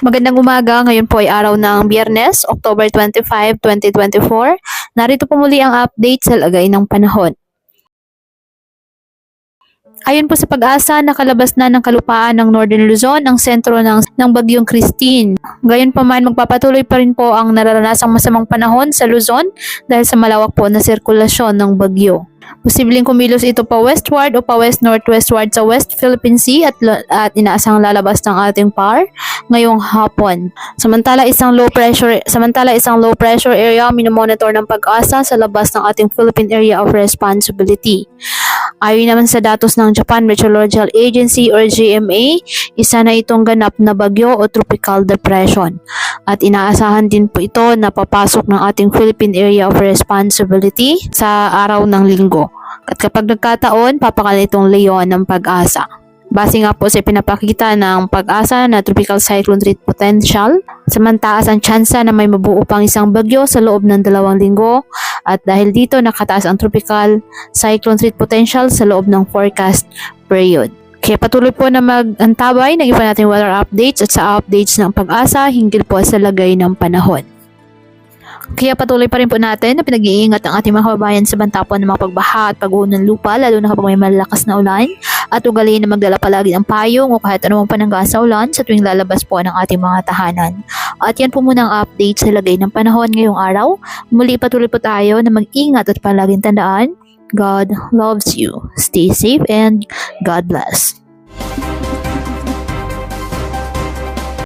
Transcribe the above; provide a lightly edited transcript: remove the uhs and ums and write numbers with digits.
Magandang umaga, ngayon po ay araw ng Biyernes, October 25, 2024. Narito po muli ang update sa lagay ng panahon. Ayon po sa Pag-asa, nakalabas na ng kalupaan ng Northern Luzon ang sentro ng Bagyong Christine. Gayunpaman, magpapatuloy pa rin po ang nararanasang masamang panahon sa Luzon dahil sa malawak po na sirkulasyon ng bagyo. Posibleng kumilos ito pa westward o pa west-northwestward sa West Philippine Sea at inaasahang lalabas ng ating PAR ngayong hapon. Samantala isang low pressure area minomonitor ng Pag-asa sa labas ng ating Philippine Area of Responsibility. Ayon naman sa datos ng Japan Meteorological Agency or GMA, isa na itong ganap na bagyo o tropical depression. At inaasahan din po ito na papasok ng ating Philippine Area of Responsibility sa araw ng linggo. At kapag nagkataon, papakala itong leon ng Pag-asa. Base nga po sa pinapakita ng Pag-asa na tropical cyclone threat potential, samantaas ang tsansa na may mabuo pang isang bagyo sa loob ng 2 linggo at dahil dito nakataas ang tropical cyclone threat potential sa loob ng forecast period. Kaya patuloy po na mag-antabay ng iba nating weather updates at sa updates ng Pag-asa hinggil po sa lagay ng panahon. Kaya patuloy pa rin po natin na pinag-iingat ang ating mga kababayan sa banta po ng mga pagbaha at pag-uho ng lupa lalo na kapag may malakas na ulan at ugaliin na magdala palagi ng payong o kahit anumang panangga sa ulan sa tuwing lalabas po ng ating mga tahanan. At yan po muna ang update sa lagay ng panahon ngayong araw. Muli patuloy po tayo na mag-ingat at palaging tandaan, God loves you. Stay safe and God bless.